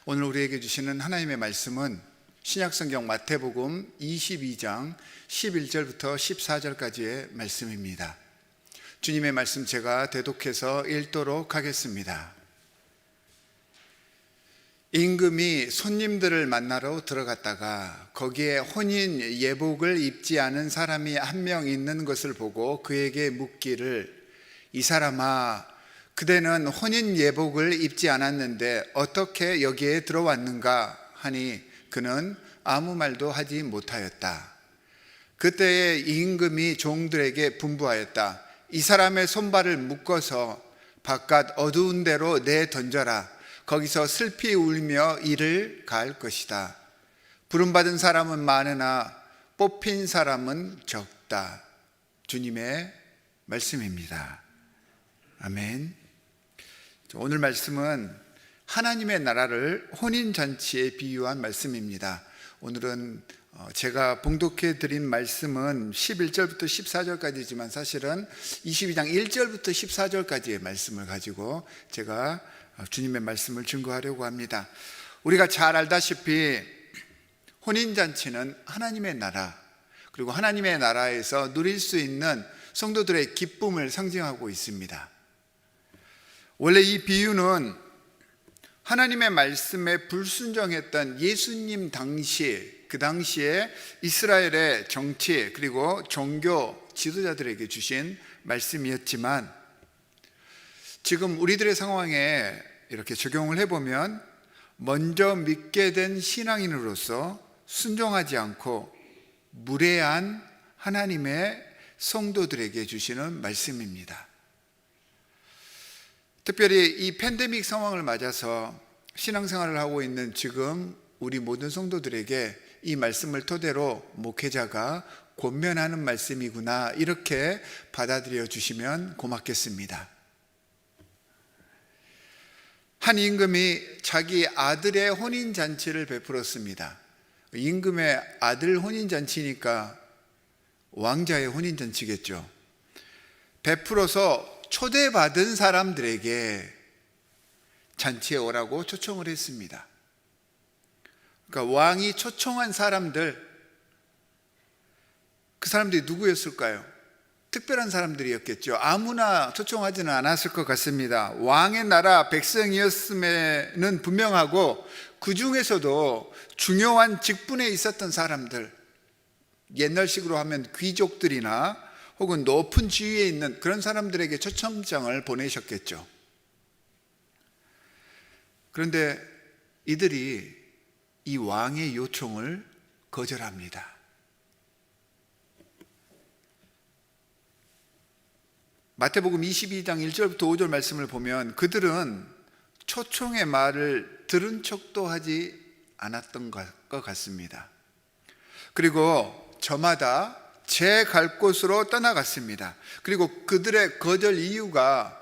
오늘 우리에게 주시는 하나님의 말씀은 신약성경 마태복음 22장 11절부터 14절까지의 말씀입니다. 주님의 말씀 제가 대독해서 읽도록 하겠습니다. 임금이 손님들을 만나러 들어갔다가 거기에 혼인 예복을 입지 않은 사람이 한 명 있는 것을 보고 그에게 묻기를, 이 사람아, 그대는 혼인 예복을 입지 않았는데 어떻게 여기에 들어왔는가 하니 그는 아무 말도 하지 못하였다. 그때에 임금이 종들에게 분부하였다. 이 사람의 손발을 묶어서 바깥 어두운 데로 내던져라. 거기서 슬피 울며 이를 가할 것이다. 부름받은 사람은 많으나 뽑힌 사람은 적다. 주님의 말씀입니다. 아멘. 오늘 말씀은 하나님의 나라를 혼인잔치에 비유한 말씀입니다. 오늘은 제가 봉독해 드린 말씀은 11절부터 14절까지지만 사실은 22장 1절부터 14절까지의 말씀을 가지고 제가 주님의 말씀을 증거하려고 합니다. 우리가 잘 알다시피 혼인잔치는 하나님의 나라, 그리고 하나님의 나라에서 누릴 수 있는 성도들의 기쁨을 상징하고 있습니다. 원래 이 비유는 하나님의 말씀에 불순종했던 예수님 그 당시에 이스라엘의 정치 그리고 종교 지도자들에게 주신 말씀이었지만, 지금 우리들의 상황에 이렇게 적용을 해보면 먼저 믿게 된 신앙인으로서 순종하지 않고 무례한 하나님의 성도들에게 주시는 말씀입니다. 특별히 이 팬데믹 상황을 맞아서 신앙생활을 하고 있는 지금 우리 모든 성도들에게 이 말씀을 토대로 목회자가 권면하는 말씀이구나, 이렇게 받아들여 주시면 고맙겠습니다. 한 임금이 자기 아들의 혼인잔치를 베풀었습니다. 임금의 아들 혼인잔치니까 왕자의 혼인잔치겠죠. 베풀어서 초대받은 사람들에게 잔치에 오라고 초청을 했습니다. 그러니까 왕이 초청한 사람들, 그 사람들이 누구였을까요? 특별한 사람들이었겠죠. 아무나 초청하지는 않았을 것 같습니다. 왕의 나라 백성이었음에는 분명하고, 그 중에서도 중요한 직분에 있었던 사람들, 옛날식으로 하면 귀족들이나 혹은 높은 지위에 있는 그런 사람들에게 초청장을 보내셨겠죠. 그런데 이들이 이 왕의 요청을 거절합니다. 마태복음 22장 1절부터 5절 말씀을 보면 그들은 초청의 말을 들은 척도 하지 않았던 것 같습니다. 그리고 저마다 제 갈 곳으로 떠나갔습니다. 그리고 그들의 거절 이유가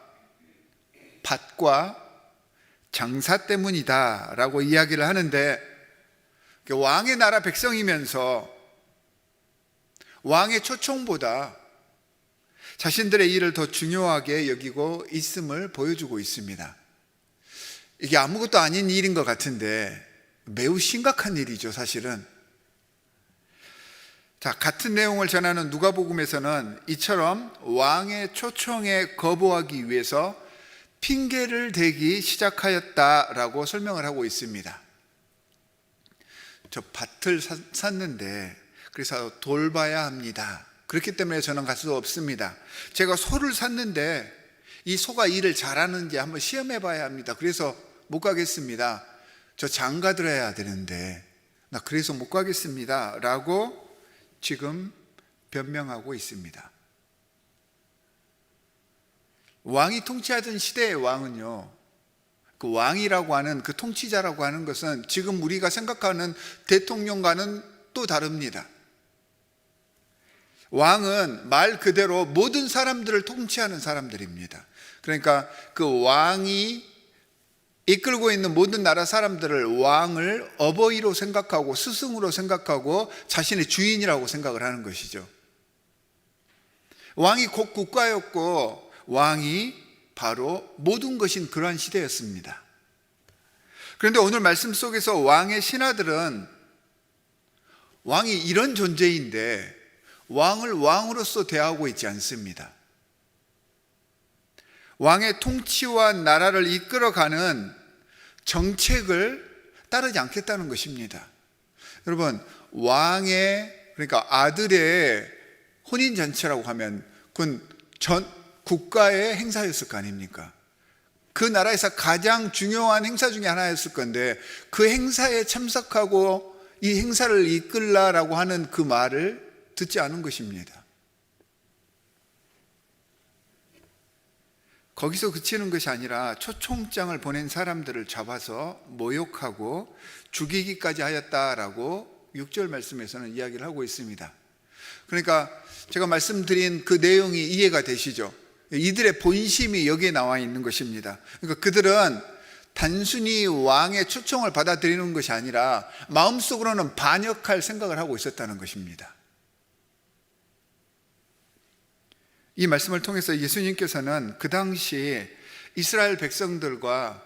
밭과 장사 때문이다 라고 이야기를 하는데, 왕의 나라 백성이면서 왕의 초청보다 자신들의 일을 더 중요하게 여기고 있음을 보여주고 있습니다. 이게 아무것도 아닌 일인 것 같은데 매우 심각한 일이죠, 사실은. 자, 같은 내용을 전하는 누가복음에서는 이처럼 왕의 초청에 거부하기 위해서 핑계를 대기 시작하였다라고 설명을 하고 있습니다. 저 밭을 샀는데 그래서 돌봐야 합니다. 그렇기 때문에 저는 갈 수 없습니다. 제가 소를 샀는데 이 소가 일을 잘하는지 한번 시험해 봐야 합니다. 그래서 못 가겠습니다. 저 장가 들어야 되는데 나 그래서 못 가겠습니다 라고 지금 변명하고 있습니다. 왕이 통치하던 시대의 왕은요, 그 왕이라고 하는, 그 통치자라고 하는 것은 지금 우리가 생각하는 대통령과는 또 다릅니다. 왕은 말 그대로 모든 사람들을 통치하는 사람들입니다. 그러니까 그 왕이 이끌고 있는 모든 나라 사람들을 왕을 어버이로 생각하고 스승으로 생각하고 자신의 주인이라고 생각을 하는 것이죠. 왕이 곧 국가였고 왕이 바로 모든 것인 그러한 시대였습니다. 그런데 오늘 말씀 속에서 왕의 신하들은 왕이 이런 존재인데 왕을 왕으로서 대하고 있지 않습니다. 왕의 통치와 나라를 이끌어가는 정책을 따르지 않겠다는 것입니다. 여러분, 왕의, 그러니까 아들의 혼인잔치라고 하면 그건 전 국가의 행사였을 거 아닙니까? 그 나라에서 가장 중요한 행사 중에 하나였을 건데 그 행사에 참석하고 이 행사를 이끌라라고 하는 그 말을 듣지 않은 것입니다. 거기서 그치는 것이 아니라 초청장을 보낸 사람들을 잡아서 모욕하고 죽이기까지 하였다라고 6절 말씀에서는 이야기를 하고 있습니다. 그러니까 제가 말씀드린 그 내용이 이해가 되시죠? 이들의 본심이 여기에 나와 있는 것입니다. 그러니까 그들은 단순히 왕의 초청을 받아들이는 것이 아니라 마음속으로는 반역할 생각을 하고 있었다는 것입니다. 이 말씀을 통해서 예수님께서는 그 당시 이스라엘 백성들과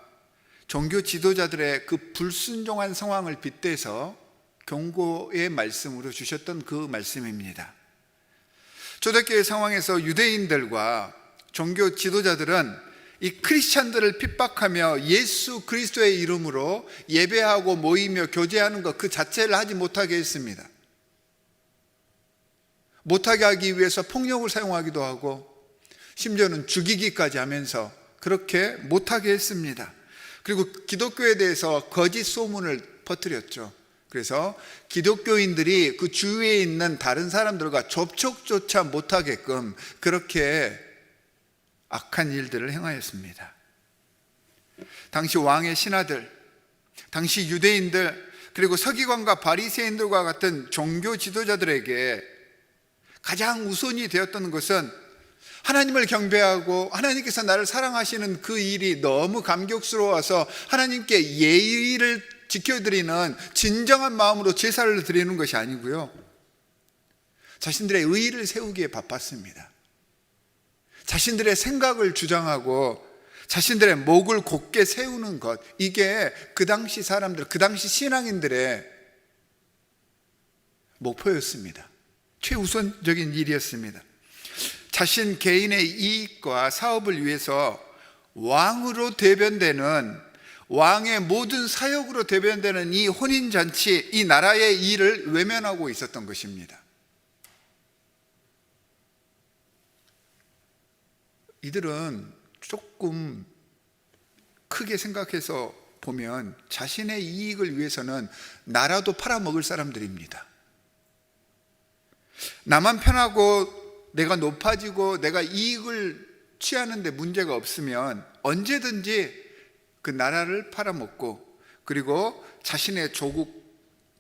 종교 지도자들의 그 불순종한 상황을 빗대서 경고의 말씀으로 주셨던 그 말씀입니다. 초대교회 상황에서 유대인들과 종교 지도자들은 이 크리스찬들을 핍박하며 예수 그리스도의 이름으로 예배하고 모이며 교제하는 것 그 자체를 하지 못하게 했습니다. 못하게 하기 위해서 폭력을 사용하기도 하고 심지어는 죽이기까지 하면서 그렇게 못하게 했습니다. 그리고 기독교에 대해서 거짓 소문을 퍼뜨렸죠. 그래서 기독교인들이 그 주위에 있는 다른 사람들과 접촉조차 못하게끔 그렇게 악한 일들을 행하였습니다. 당시 왕의 신하들, 당시 유대인들, 그리고 서기관과 바리새인들과 같은 종교 지도자들에게 가장 우선이 되었던 것은 하나님을 경배하고 하나님께서 나를 사랑하시는 그 일이 너무 감격스러워서 하나님께 예의를 지켜드리는 진정한 마음으로 제사를 드리는 것이 아니고요, 자신들의 의의를 세우기에 바빴습니다. 자신들의 생각을 주장하고 자신들의 목을 곧게 세우는 것, 이게 그 당시 사람들, 그 당시 신앙인들의 목표였습니다. 최우선적인 일이었습니다. 자신 개인의 이익과 사업을 위해서 왕으로 대변되는, 왕의 모든 사역으로 대변되는 이 혼인잔치, 이 나라의 일을 외면하고 있었던 것입니다. 이들은 조금 크게 생각해서 보면 자신의 이익을 위해서는 나라도 팔아먹을 사람들입니다. 나만 편하고 내가 높아지고 내가 이익을 취하는데 문제가 없으면 언제든지 그 나라를 팔아먹고 그리고 자신의 조국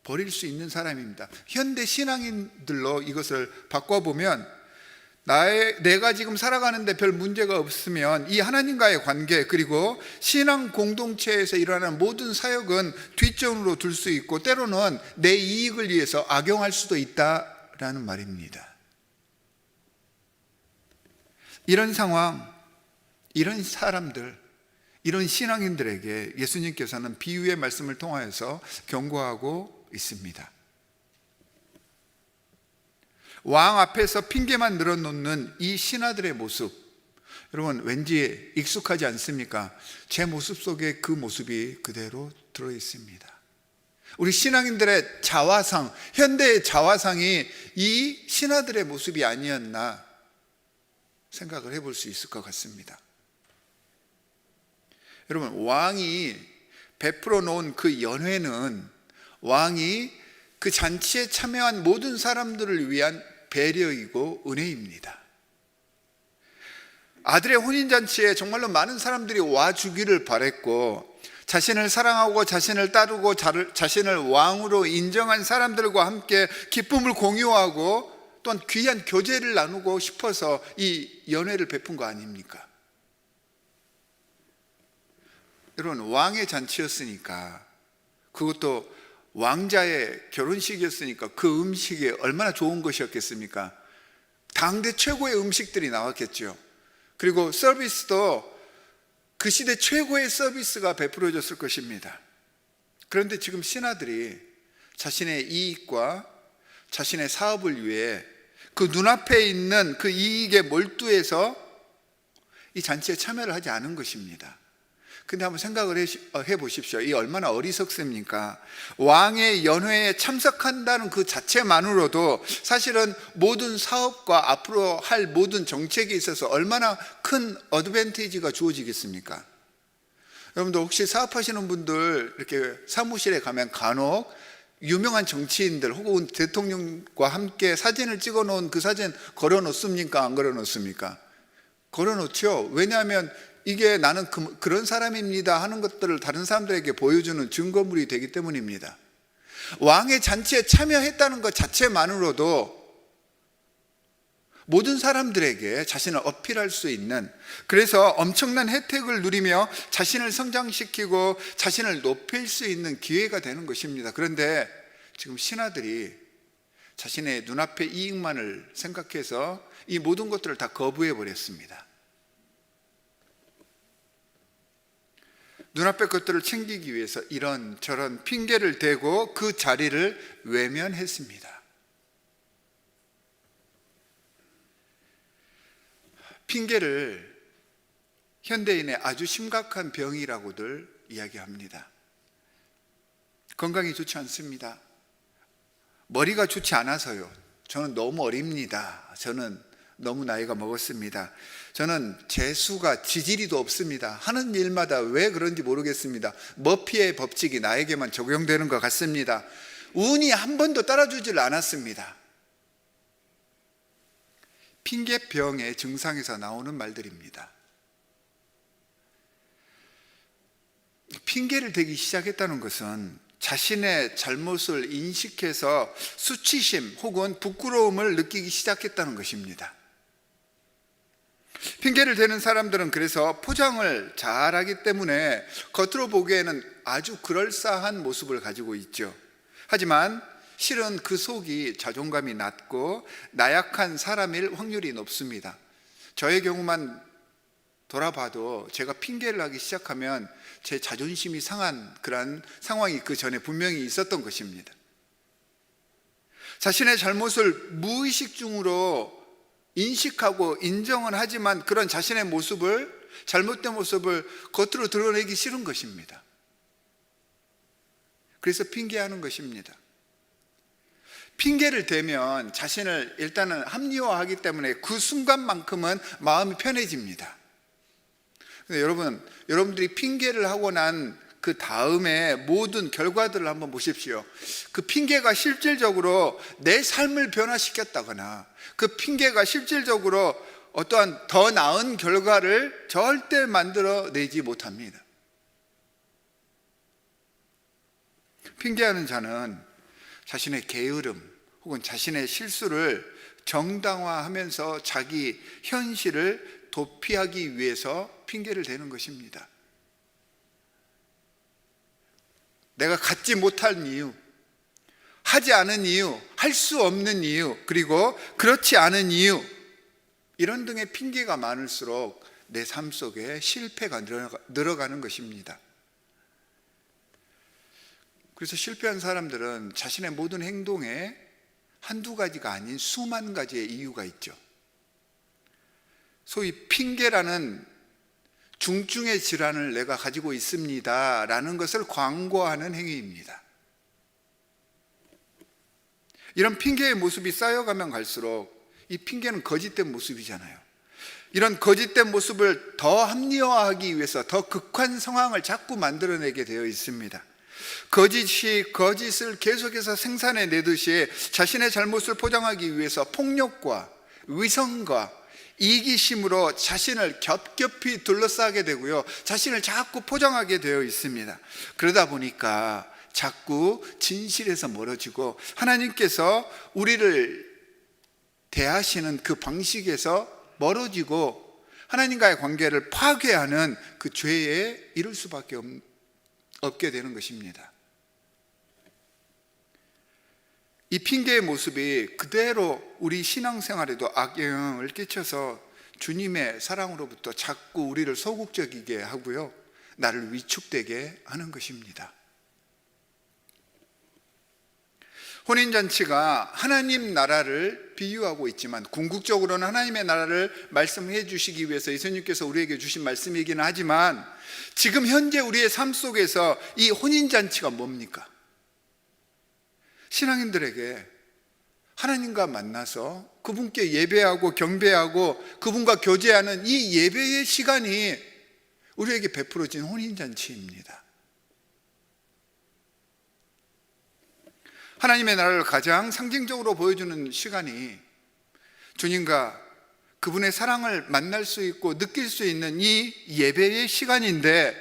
버릴 수 있는 사람입니다. 현대 신앙인들로 이것을 바꿔보면 내가 지금 살아가는데 별 문제가 없으면 이 하나님과의 관계, 그리고 신앙 공동체에서 일어나는 모든 사역은 뒷전으로 둘 수 있고 때로는 내 이익을 위해서 악용할 수도 있다라는 말입니다. 이런 상황, 이런 사람들, 이런 신앙인들에게 예수님께서는 비유의 말씀을 통하여서 경고하고 있습니다. 왕 앞에서 핑계만 늘어놓는 이 신하들의 모습, 여러분 왠지 익숙하지 않습니까? 제 모습 속에 그 모습이 그대로 들어있습니다. 우리 신앙인들의 자화상, 현대의 자화상이 이 신하들의 모습이 아니었나 생각을 해볼 수 있을 것 같습니다. 여러분, 왕이 베풀어 놓은 그 연회는 왕이 그 잔치에 참여한 모든 사람들을 위한 배려이고 은혜입니다. 아들의 혼인잔치에 정말로 많은 사람들이 와주기를 바랬고, 자신을 사랑하고 자신을 따르고 자신을 왕으로 인정한 사람들과 함께 기쁨을 공유하고 또한 귀한 교제를 나누고 싶어서 이 연회를 베푼 거 아닙니까? 여러분, 왕의 잔치였으니까, 그것도 왕자의 결혼식이었으니까 그 음식이 얼마나 좋은 것이었겠습니까? 당대 최고의 음식들이 나왔겠죠. 그리고 서비스도 그 시대 최고의 서비스가 베풀어졌을 것입니다. 그런데 지금 신하들이 자신의 이익과 자신의 사업을 위해 그 눈앞에 있는 그 이익에 몰두해서 이 잔치에 참여를 하지 않은 것입니다. 근데 한번 생각을 해보십시오. 이 얼마나 어리석습니까? 왕의 연회에 참석한다는 그 자체만으로도 사실은 모든 사업과 앞으로 할 모든 정책에 있어서 얼마나 큰 어드밴티지가 주어지겠습니까? 여러분들 혹시 사업하시는 분들 이렇게 사무실에 가면 간혹 유명한 정치인들 혹은 대통령과 함께 사진을 찍어 놓은 그 사진 걸어 놓습니까? 안 걸어 놓습니까? 걸어 놓죠. 왜냐하면 이게 나는 그런 사람입니다 하는 것들을 다른 사람들에게 보여주는 증거물이 되기 때문입니다. 왕의 잔치에 참여했다는 것 자체만으로도 모든 사람들에게 자신을 어필할 수 있는, 그래서 엄청난 혜택을 누리며 자신을 성장시키고 자신을 높일 수 있는 기회가 되는 것입니다. 그런데 지금 신하들이 자신의 눈앞의 이익만을 생각해서 이 모든 것들을 다 거부해 버렸습니다. 눈앞의 것들을 챙기기 위해서 이런저런 핑계를 대고 그 자리를 외면했습니다. 핑계를 현대인의 아주 심각한 병이라고들 이야기합니다. 건강이 좋지 않습니다. 머리가 좋지 않아서요. 저는 너무 어립니다. 저는 너무 나이가 먹었습니다. 저는 재수가 지지리도 없습니다. 하는 일마다 왜 그런지 모르겠습니다. 머피의 법칙이 나에게만 적용되는 것 같습니다. 운이 한 번도 따라주질 않았습니다. 핑계병의 증상에서 나오는 말들입니다. 핑계를 대기 시작했다는 것은 자신의 잘못을 인식해서 수치심 혹은 부끄러움을 느끼기 시작했다는 것입니다. 핑계를 대는 사람들은 그래서 포장을 잘하기 때문에 겉으로 보기에는 아주 그럴싸한 모습을 가지고 있죠. 하지만 실은 그 속이 자존감이 낮고 나약한 사람일 확률이 높습니다. 저의 경우만 돌아봐도 제가 핑계를 하기 시작하면 제 자존심이 상한 그런 상황이 그 전에 분명히 있었던 것입니다. 자신의 잘못을 무의식 중으로 인식하고 인정은 하지만 그런 자신의 모습을, 잘못된 모습을 겉으로 드러내기 싫은 것입니다. 그래서 핑계하는 것입니다. 핑계를 대면 자신을 일단은 합리화하기 때문에 그 순간만큼은 마음이 편해집니다. 근데 여러분들이 핑계를 하고 난 그 다음에 모든 결과들을 한번 보십시오. 그 핑계가 실질적으로 내 삶을 변화시켰다거나 그 핑계가 실질적으로 어떠한 더 나은 결과를 절대 만들어내지 못합니다. 핑계하는 자는 자신의 게으름 혹은 자신의 실수를 정당화하면서 자기 현실을 도피하기 위해서 핑계를 대는 것입니다. 내가 갖지 못할 이유, 하지 않은 이유, 할 수 없는 이유, 그리고 그렇지 않은 이유, 이런 등의 핑계가 많을수록 내 삶 속에 실패가 늘어가는 것입니다. 그래서 실패한 사람들은 자신의 모든 행동에 한두 가지가 아닌 수만 가지의 이유가 있죠. 소위 핑계라는 중증의 질환을 내가 가지고 있습니다 라는 것을 광고하는 행위입니다. 이런 핑계의 모습이 쌓여가면 갈수록 이 핑계는 거짓된 모습이잖아요. 이런 거짓된 모습을 더 합리화하기 위해서 더 극한 상황을 자꾸 만들어내게 되어 있습니다. 거짓이 거짓을 계속해서 생산해내듯이 자신의 잘못을 포장하기 위해서 폭력과 위선과 이기심으로 자신을 겹겹이 둘러싸게 되고요, 자신을 자꾸 포장하게 되어 있습니다. 그러다 보니까 자꾸 진실에서 멀어지고 하나님께서 우리를 대하시는 그 방식에서 멀어지고 하나님과의 관계를 파괴하는 그 죄에 이를 수밖에 없게 되는 것입니다. 이 핑계의 모습이 그대로 우리 신앙생활에도 악영향을 끼쳐서 주님의 사랑으로부터 자꾸 우리를 소극적이게 하고요, 나를 위축되게 하는 것입니다. 혼인잔치가 하나님 나라를 비유하고 있지만 궁극적으로는 하나님의 나라를 말씀해 주시기 위해서 예수님께서 우리에게 주신 말씀이기는 하지만 지금 현재 우리의 삶 속에서 이 혼인잔치가 뭡니까? 신앙인들에게 하나님과 만나서 그분께 예배하고 경배하고 그분과 교제하는 이 예배의 시간이 우리에게 베풀어진 혼인잔치입니다. 하나님의 나라를 가장 상징적으로 보여주는 시간이 주님과 그분의 사랑을 만날 수 있고 느낄 수 있는 이 예배의 시간인데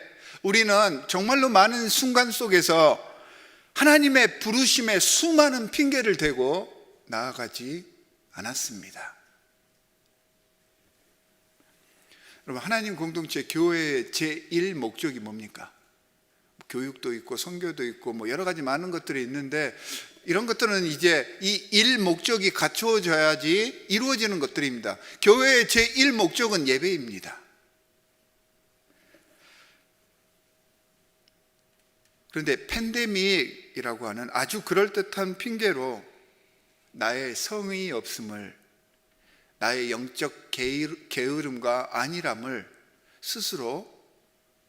우리는 정말로 많은 순간 속에서 하나님의 부르심에 수많은 핑계를 대고 나아가지 않았습니다. 여러분, 하나님 공동체 교회의 제1 목적이 뭡니까? 교육도 있고 선교도 있고 여러 가지 많은 것들이 있는데 이런 것들은 이제 이 일 목적이 갖추어져야지 이루어지는 것들입니다. 교회의 제1 목적은 예배입니다. 그런데 팬데믹이라고 하는 아주 그럴듯한 핑계로 나의 성의 없음을, 나의 영적 게으름과 안일함을 스스로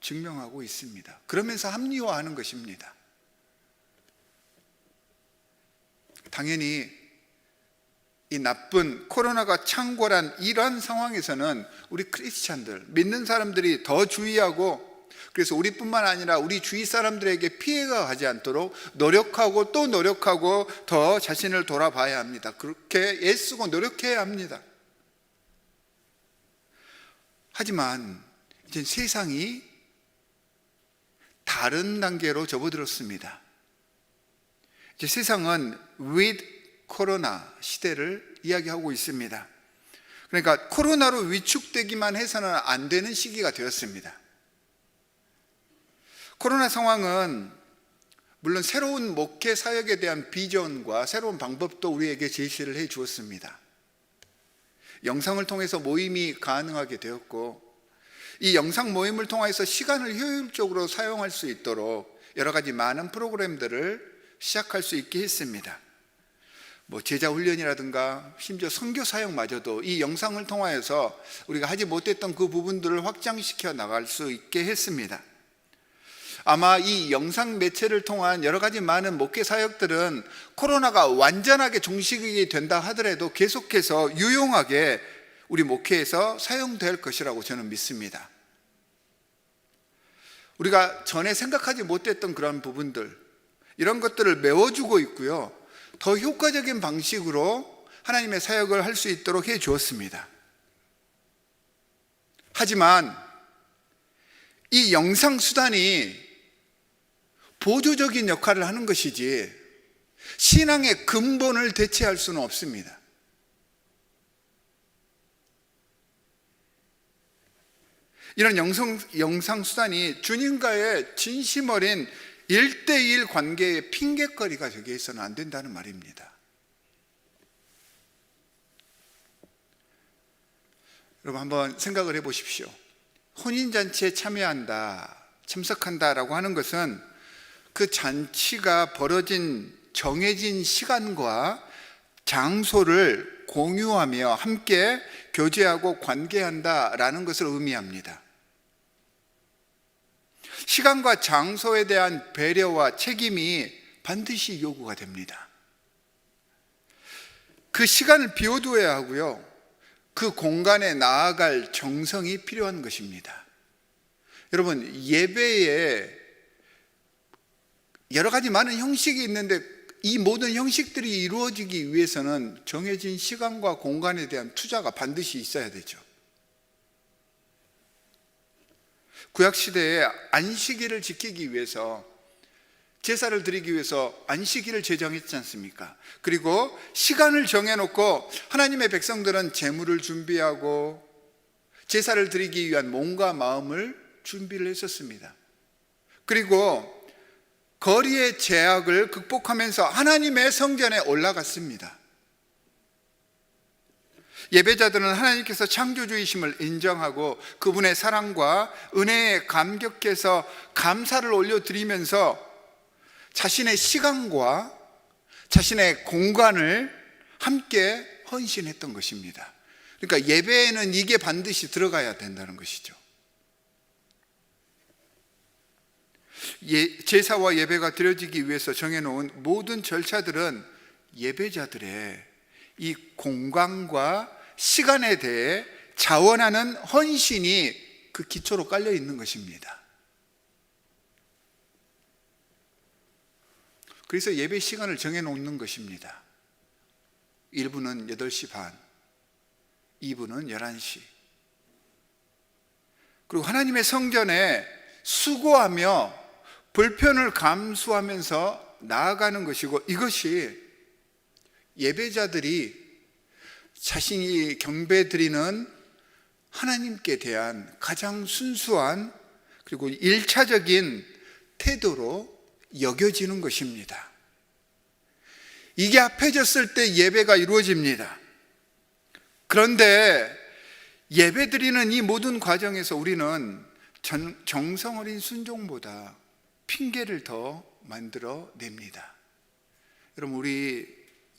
증명하고 있습니다. 그러면서 합리화하는 것입니다. 당연히 이 나쁜 코로나가 창궐한 이러한 상황에서는 우리 크리스찬들, 믿는 사람들이 더 주의하고 그래서 우리뿐만 아니라 우리 주위 사람들에게 피해가 가지 않도록 노력하고 또 노력하고 더 자신을 돌아봐야 합니다. 그렇게 애쓰고 노력해야 합니다. 하지만 이제 세상이 다른 단계로 접어들었습니다. 이제 세상은 with 코로나 시대를 이야기하고 있습니다. 그러니까 코로나로 위축되기만 해서는 안 되는 시기가 되었습니다. 코로나 상황은 물론 새로운 목회 사역에 대한 비전과 새로운 방법도 우리에게 제시를 해 주었습니다. 영상을 통해서 모임이 가능하게 되었고 이 영상 모임을 통해서 시간을 효율적으로 사용할 수 있도록 여러 가지 많은 프로그램들을 시작할 수 있게 했습니다. 제자 훈련이라든가 심지어 선교 사역마저도 이 영상을 통하여서 우리가 하지 못했던 그 부분들을 확장시켜 나갈 수 있게 했습니다. 아마 이 영상 매체를 통한 여러 가지 많은 목회 사역들은 코로나가 완전하게 종식이 된다 하더라도 계속해서 유용하게 우리 목회에서 사용될 것이라고 저는 믿습니다. 우리가 전에 생각하지 못했던 그런 부분들, 이런 것들을 메워주고 있고요. 더 효과적인 방식으로 하나님의 사역을 할 수 있도록 해 주었습니다. 하지만 이 영상 수단이 보조적인 역할을 하는 것이지 신앙의 근본을 대체할 수는 없습니다. 이런 영상 수단이 주님과의 진심 어린 1대1 관계의 핑계거리가 되게 해서는 안 된다는 말입니다. 여러분 한번 생각을 해 보십시오. 혼인잔치에 참여한다, 참석한다라고 하는 것은 그 잔치가 벌어진 정해진 시간과 장소를 공유하며 함께 교제하고 관계한다라는 것을 의미합니다. 시간과 장소에 대한 배려와 책임이 반드시 요구가 됩니다. 그 시간을 비워두어야 하고요. 그 공간에 나아갈 정성이 필요한 것입니다. 여러분, 예배에 여러 가지 많은 형식이 있는데 이 모든 형식들이 이루어지기 위해서는 정해진 시간과 공간에 대한 투자가 반드시 있어야 되죠. 구약시대에 안식일을 지키기 위해서 제사를 드리기 위해서 안식일을 제정했지 않습니까? 그리고 시간을 정해놓고 하나님의 백성들은 제물을 준비하고 제사를 드리기 위한 몸과 마음을 준비를 했었습니다. 그리고 거리의 제약을 극복하면서 하나님의 성전에 올라갔습니다. 예배자들은 하나님께서 창조주이심을 인정하고 그분의 사랑과 은혜에 감격해서 감사를 올려드리면서 자신의 시간과 자신의 공간을 함께 헌신했던 것입니다. 그러니까 예배에는 이게 반드시 들어가야 된다는 것이죠. 제사와 예배가 드려지기 위해서 정해놓은 모든 절차들은 예배자들의 이 공간과 시간에 대해 자원하는 헌신이 그 기초로 깔려 있는 것입니다. 그래서 예배 시간을 정해놓는 것입니다. 1부는 8시 반, 2부는 11시. 그리고 하나님의 성전에 수고하며 불편을 감수하면서 나아가는 것이고, 이것이 예배자들이 자신이 경배드리는 하나님께 대한 가장 순수한 그리고 1차적인 태도로 여겨지는 것입니다. 이게 합해졌을 때 예배가 이루어집니다. 그런데 예배드리는 이 모든 과정에서 우리는 정성 어린 순종보다 핑계를 더 만들어 냅니다. 여러분, 우리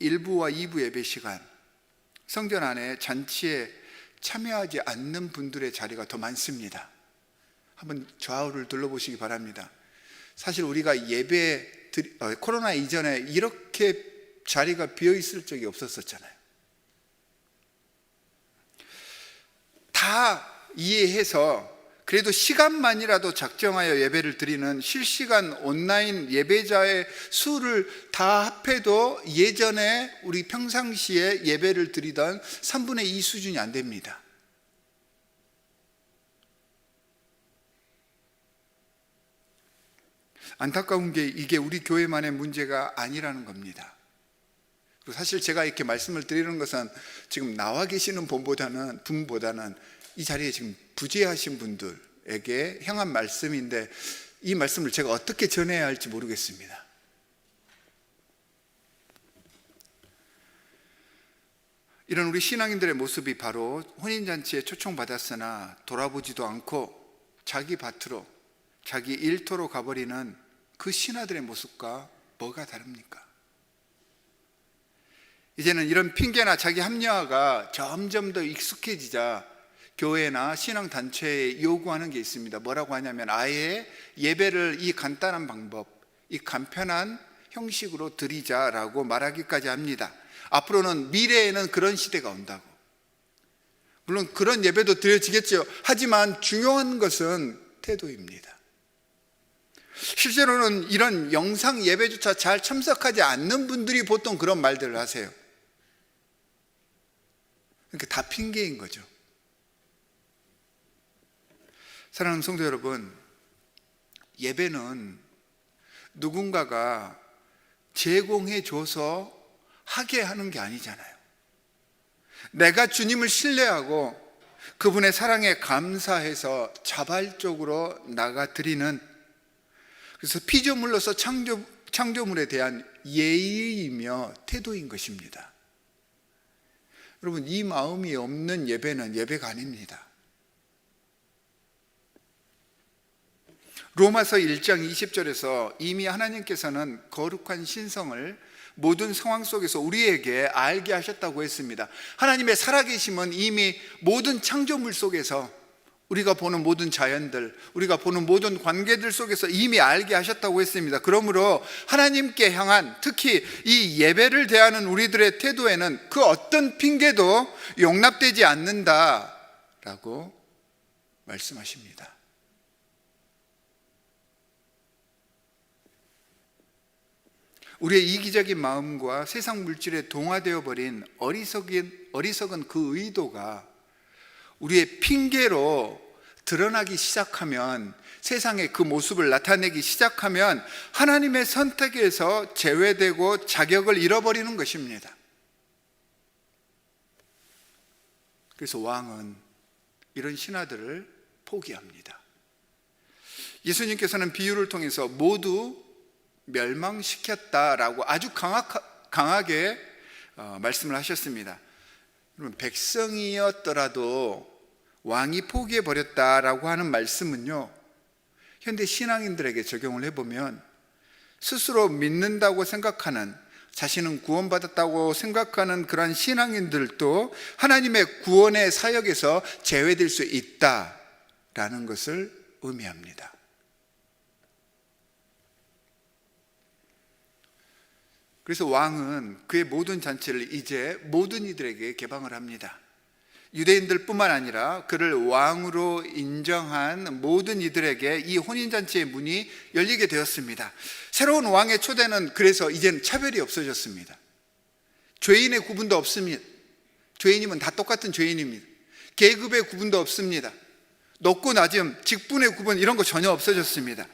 1부와 2부 예배 시간, 성전 안에 잔치에 참여하지 않는 분들의 자리가 더 많습니다. 한번 좌우를 둘러보시기 바랍니다. 사실 우리가 코로나 이전에 이렇게 자리가 비어 있을 적이 없었잖아요. 다 이해해서 그래도 시간만이라도 작정하여 예배를 드리는 실시간 온라인 예배자의 수를 다 합해도 예전에 우리 평상시에 예배를 드리던 3분의 2 수준이 안 됩니다. 안타까운 게 이게 우리 교회만의 문제가 아니라는 겁니다. 그리고 사실 제가 이렇게 말씀을 드리는 것은 지금 나와 계시는 분보다는 이 자리에 지금 부재하신 분들에게 향한 말씀인데, 이 말씀을 제가 어떻게 전해야 할지 모르겠습니다. 이런 우리 신앙인들의 모습이 바로 혼인잔치에 초청받았으나 돌아보지도 않고 자기 밭으로, 자기 일터로 가버리는 그 신하들의 모습과 뭐가 다릅니까? 이제는 이런 핑계나 자기 합리화가 점점 더 익숙해지자 교회나 신앙단체에 요구하는 게 있습니다. 뭐라고 하냐면 아예 예배를 이 간단한 방법, 이 간편한 형식으로 드리자라고 말하기까지 합니다. 앞으로는 미래에는 그런 시대가 온다고. 물론 그런 예배도 드려지겠죠. 하지만 중요한 것은 태도입니다. 실제로는 이런 영상 예배조차 잘 참석하지 않는 분들이 보통 그런 말들을 하세요. 그러니까 다 핑계인 거죠. 사랑하는 성도 여러분, 예배는 누군가가 제공해 줘서 하게 하는 게 아니잖아요. 내가 주님을 신뢰하고 그분의 사랑에 감사해서 자발적으로 나가 드리는, 그래서 피조물로서 창조물에 대한 예의이며 태도인 것입니다. 여러분, 이 마음이 없는 예배는 예배가 아닙니다. 로마서 1장 20절에서 이미 하나님께서는 거룩한 신성을 모든 상황 속에서 우리에게 알게 하셨다고 했습니다. 하나님의 살아계심은 이미 모든 창조물 속에서, 우리가 보는 모든 자연들, 우리가 보는 모든 관계들 속에서 이미 알게 하셨다고 했습니다. 그러므로 하나님께 향한, 특히 이 예배를 대하는 우리들의 태도에는 그 어떤 핑계도 용납되지 않는다라고 말씀하십니다. 우리의 이기적인 마음과 세상 물질에 동화되어 버린 어리석은 그 의도가 우리의 핑계로 드러나기 시작하면, 세상에 그 모습을 나타내기 시작하면 하나님의 선택에서 제외되고 자격을 잃어버리는 것입니다. 그래서 왕은 이런 신하들을 포기합니다. 예수님께서는 비유를 통해서 모두 멸망시켰다라고 아주 강하게 말씀을 하셨습니다. 여러분, 백성이었더라도 왕이 포기해버렸다라고 하는 말씀은요, 현대 신앙인들에게 적용을 해보면 스스로 믿는다고 생각하는 자신은 구원받았다고 생각하는 그러한 신앙인들도 하나님의 구원의 사역에서 제외될 수 있다라는 것을 의미합니다. 그래서 왕은 그의 모든 잔치를 이제 모든 이들에게 개방을 합니다. 유대인들뿐만 아니라 그를 왕으로 인정한 모든 이들에게 이 혼인잔치의 문이 열리게 되었습니다. 새로운 왕의 초대는 그래서 이제는 차별이 없어졌습니다. 죄인의 구분도 없습니다. 죄인이면 다 똑같은 죄인입니다. 계급의 구분도 없습니다. 높고 낮음, 직분의 구분 이런 거 전혀 없어졌습니다.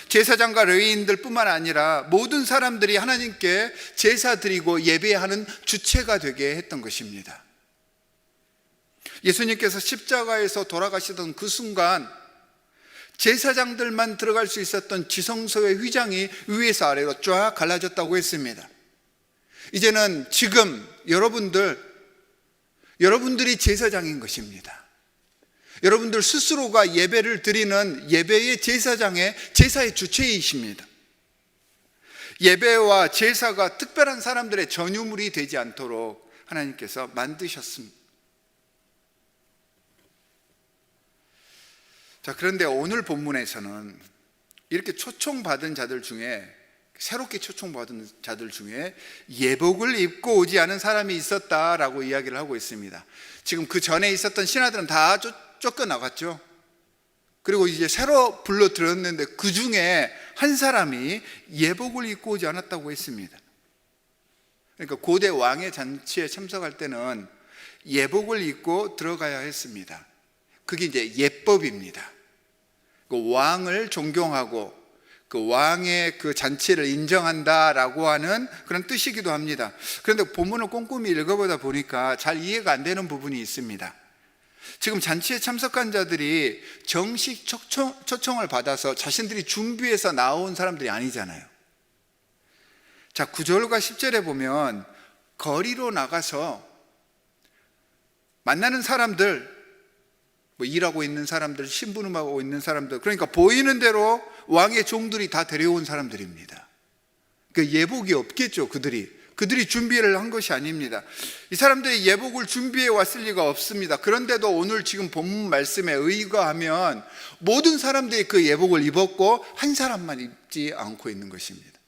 제사장과 레위인들뿐만 아니라 모든 사람들이 하나님께 제사 드리고 예배하는 주체가 되게 했던 것입니다. 예수님께서 십자가에서 돌아가시던 그 순간 제사장들만 들어갈 수 있었던 지성소의 휘장이 위에서 아래로 쫙 갈라졌다고 했습니다. 이제는 지금 여러분들이 제사장인 것입니다. 여러분들 스스로가 예배를 드리는 예배의 제사의 주체이십니다. 예배와 제사가 특별한 사람들의 전유물이 되지 않도록 하나님께서 만드셨습니다. 자, 그런데 오늘 본문에서는 이렇게 초청받은 자들 중에, 새롭게 초청받은 자들 중에 예복을 입고 오지 않은 사람이 있었다라고 이야기를 하고 있습니다. 지금 그 전에 있었던 신하들은 다 쫓겨나갔죠. 그리고 이제 새로 불러 들었는데 그 중에 한 사람이 예복을 입고 오지 않았다고 했습니다. 그러니까 고대 왕의 잔치에 참석할 때는 예복을 입고 들어가야 했습니다. 그게 이제 예법입니다. 그 왕을 존경하고 그 왕의 그 잔치를 인정한다라고 하는 그런 뜻이기도 합니다. 그런데 본문을 꼼꼼히 읽어보다 보니까 잘 이해가 안 되는 부분이 있습니다. 지금 잔치에 참석한 자들이 정식 초청을 받아서 자신들이 준비해서 나온 사람들이 아니잖아요. 자, 9절과 10절에 보면 거리로 나가서 만나는 사람들, 일하고 있는 사람들, 심부름하고 있는 사람들, 그러니까 보이는 대로 왕의 종들이 다 데려온 사람들입니다. 그 예복이 없겠죠. 그들이 준비를 한 것이 아닙니다. 이 사람들이 예복을 준비해 왔을 리가 없습니다. 그런데도 오늘 지금 본문 말씀에 의거하면 모든 사람들이 그 예복을 입었고 한 사람만 입지 않고 있는 것입니다.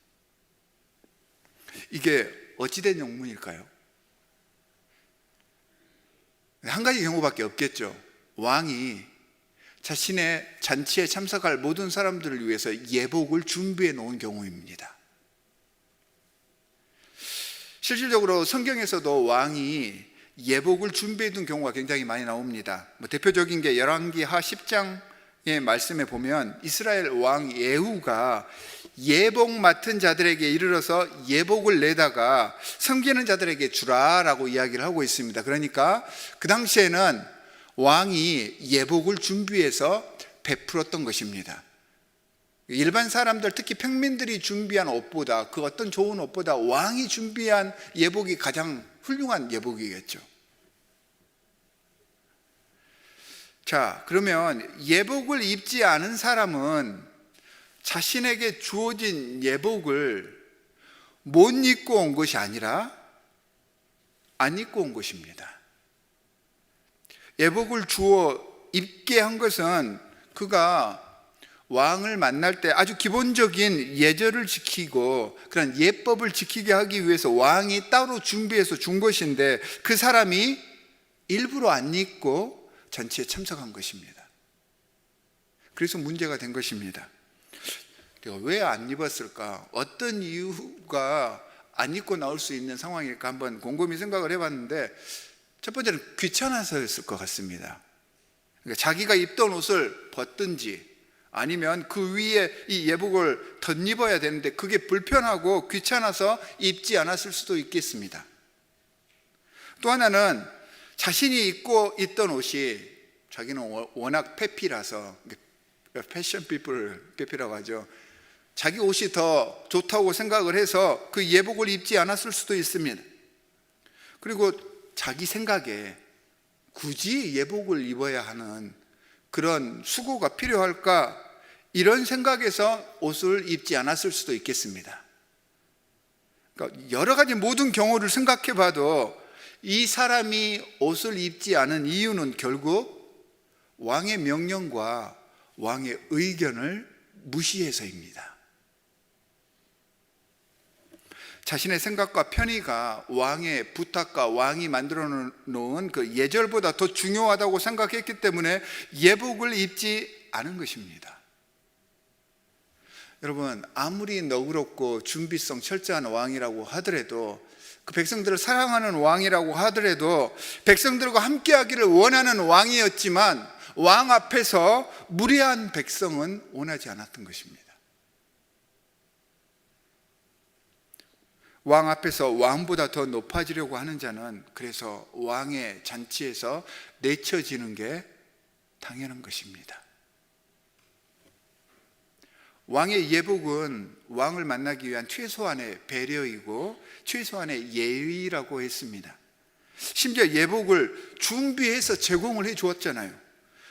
이게 어찌된 영문일까요? 한 가지 경우밖에 없겠죠. 왕이 자신의 잔치에 참석할 모든 사람들을 위해서 예복을 준비해 놓은 경우입니다. 실질적으로 성경에서도 왕이 예복을 준비해 둔 경우가 굉장히 많이 나옵니다. 대표적인 게 열왕기하 10장의 말씀에 보면 이스라엘 왕 예후가 예복 맡은 자들에게 이르러서 예복을 내다가 섬기는 자들에게 주라라고 이야기를 하고 있습니다. 그러니까 그 당시에는 왕이 예복을 준비해서 베풀었던 것입니다. 일반 사람들, 특히 평민들이 준비한 옷보다, 그 어떤 좋은 옷보다 왕이 준비한 예복이 가장 훌륭한 예복이겠죠. 자, 그러면 예복을 입지 않은 사람은 자신에게 주어진 예복을 못 입고 온 것이 아니라 안 입고 온 것입니다. 예복을 주어 입게 한 것은 그가 왕을 만날 때 아주 기본적인 예절을 지키고 그런 예법을 지키게 하기 위해서 왕이 따로 준비해서 준 것인데 그 사람이 일부러 안 입고 잔치에 참석한 것입니다. 그래서 문제가 된 것입니다. 왜 안 입었을까? 어떤 이유가 안 입고 나올 수 있는 상황일까? 한번 곰곰이 생각을 해봤는데 첫 번째는 귀찮아서였을 것 같습니다. 그러니까 자기가 입던 옷을 벗든지 아니면 그 위에 이 예복을 덧입어야 되는데 그게 불편하고 귀찮아서 입지 않았을 수도 있겠습니다. 또 하나는 자신이 입고 있던 옷이 자기는 워낙 페피라서 패션 피플이라고 하죠. 자기 옷이 더 좋다고 생각을 해서 그 예복을 입지 않았을 수도 있습니다. 그리고 자기 생각에 굳이 예복을 입어야 하는 그런 수고가 필요할까? 이런 생각에서 옷을 입지 않았을 수도 있겠습니다. 그러니까 여러 가지 모든 경우를 생각해 봐도 이 사람이 옷을 입지 않은 이유는 결국 왕의 명령과 왕의 의견을 무시해서입니다. 자신의 생각과 편의가 왕의 부탁과 왕이 만들어 놓은 그 예절보다 더 중요하다고 생각했기 때문에 예복을 입지 않은 것입니다. 여러분, 아무리 너그럽고 준비성 철저한 왕이라고 하더라도, 그 백성들을 사랑하는 왕이라고 하더라도, 백성들과 함께하기를 원하는 왕이었지만 왕 앞에서 무례한 백성은 원하지 않았던 것입니다. 왕 앞에서 왕보다 더 높아지려고 하는 자는 그래서 왕의 잔치에서 내쳐지는 게 당연한 것입니다. 왕의 예복은 왕을 만나기 위한 최소한의 배려이고 최소한의 예의라고 했습니다. 심지어 예복을 준비해서 제공을 해 주었잖아요.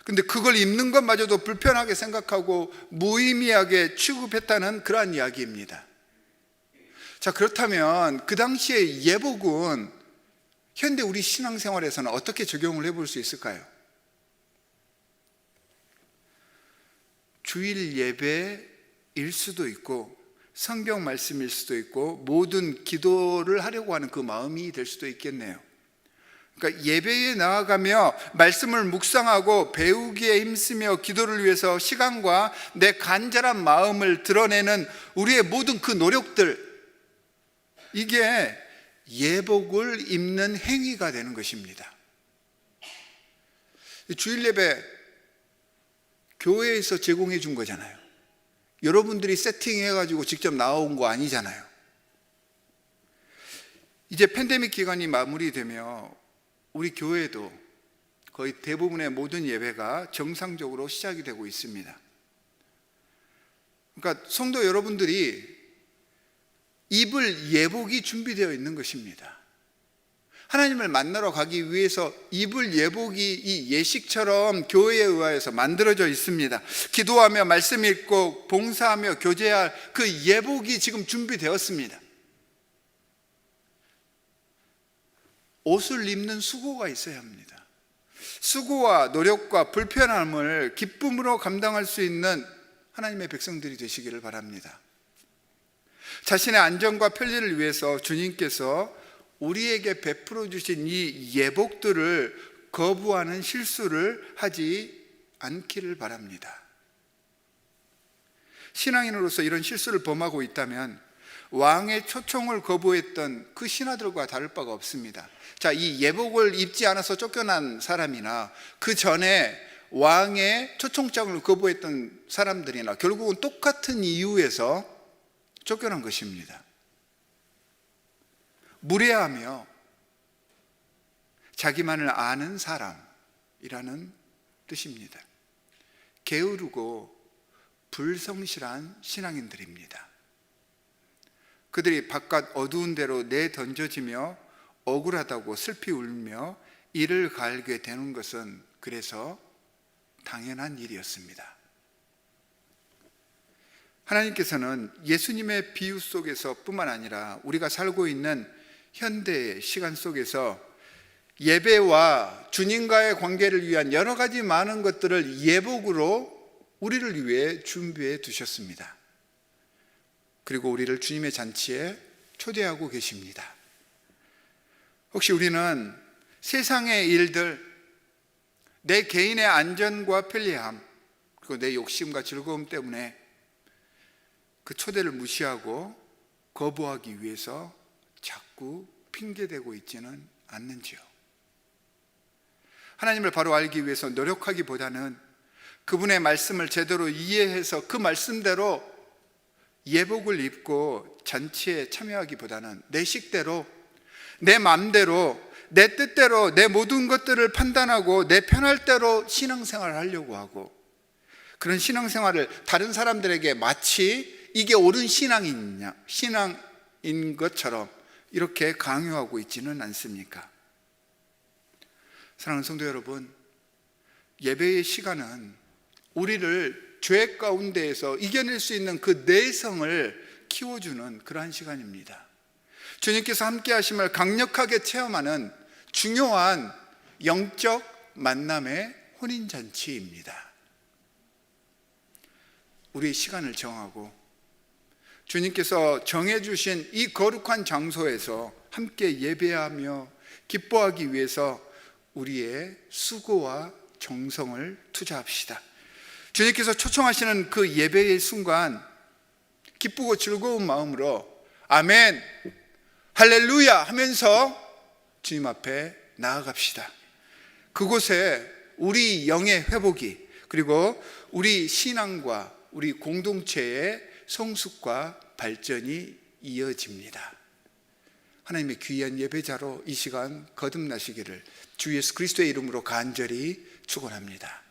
근데 그걸 입는 것마저도 불편하게 생각하고 무의미하게 취급했다는 그러한 이야기입니다. 자, 그렇다면 그 당시의 예복은 현대 우리 신앙생활에서는 어떻게 적용을 해볼 수 있을까요? 주일 예배일 수도 있고 성경 말씀일 수도 있고 모든 기도를 하려고 하는 그 마음이 될 수도 있겠네요. 그러니까 예배에 나아가며 말씀을 묵상하고 배우기에 힘쓰며 기도를 위해서 시간과 내 간절한 마음을 드러내는 우리의 모든 그 노력들, 이게 예복을 입는 행위가 되는 것입니다. 주일 예배 교회에서 제공해 준 거잖아요. 여러분들이 세팅해가지고 직접 나온 거 아니잖아요. 이제 팬데믹 기간이 마무리되며 우리 교회도 거의 대부분의 모든 예배가 정상적으로 시작이 되고 있습니다. 그러니까 성도 여러분들이 입을 예복이 준비되어 있는 것입니다. 하나님을 만나러 가기 위해서 입을 예복이 이 예식처럼 교회에 의하여서 만들어져 있습니다. 기도하며 말씀 읽고 봉사하며 교제할 그 예복이 지금 준비되었습니다. 옷을 입는 수고가 있어야 합니다. 수고와 노력과 불편함을 기쁨으로 감당할 수 있는 하나님의 백성들이 되시기를 바랍니다. 자신의 안전과 편리를 위해서 주님께서 우리에게 베풀어 주신 이 예복들을 거부하는 실수를 하지 않기를 바랍니다. 신앙인으로서 이런 실수를 범하고 있다면 왕의 초청을 거부했던 그 신하들과 다를 바가 없습니다. 자, 이 예복을 입지 않아서 쫓겨난 사람이나 그 전에 왕의 초청장을 거부했던 사람들이나 결국은 똑같은 이유에서 쫓겨난 것입니다. 무례하며 자기만을 아는 사람이라는 뜻입니다. 게으르고 불성실한 신앙인들입니다. 그들이 바깥 어두운 데로 내던져지며 억울하다고 슬피 울며 이를 갈게 되는 것은 그래서 당연한 일이었습니다. 하나님께서는 예수님의 비유 속에서 뿐만 아니라 우리가 살고 있는 현대의 시간 속에서 예배와 주님과의 관계를 위한 여러 가지 많은 것들을 예복으로 우리를 위해 준비해 두셨습니다. 그리고 우리를 주님의 잔치에 초대하고 계십니다. 혹시 우리는 세상의 일들, 내 개인의 안전과 편리함, 그리고 내 욕심과 즐거움 때문에 그 초대를 무시하고 거부하기 위해서 자꾸 핑계대고 있지는 않는지요? 하나님을 바로 알기 위해서 노력하기보다는 그분의 말씀을 제대로 이해해서 그 말씀대로 예복을 입고 잔치에 참여하기보다는 내 식대로, 내 마음대로, 내 뜻대로 내 모든 것들을 판단하고 내 편할 대로 신앙생활을 하려고 하고, 그런 신앙생활을 다른 사람들에게 마치 이게 옳은 신앙인 것처럼 이렇게 강요하고 있지는 않습니까? 사랑하는 성도 여러분, 예배의 시간은 우리를 죄 가운데에서 이겨낼 수 있는 그 내성을 키워주는 그러한 시간입니다. 주님께서 함께 하심을 강력하게 체험하는 중요한 영적 만남의 혼인잔치입니다. 우리 시간을 정하고 주님께서 정해주신 이 거룩한 장소에서 함께 예배하며 기뻐하기 위해서 우리의 수고와 정성을 투자합시다. 주님께서 초청하시는 그 예배의 순간 기쁘고 즐거운 마음으로 아멘, 할렐루야 하면서 주님 앞에 나아갑시다. 그곳에 우리 영의 회복이, 그리고 우리 신앙과 우리 공동체의 성숙과 발전이 이어집니다. 하나님의 귀한 예배자로 이 시간 거듭나시기를 주 예수 그리스도의 이름으로 간절히 축원합니다.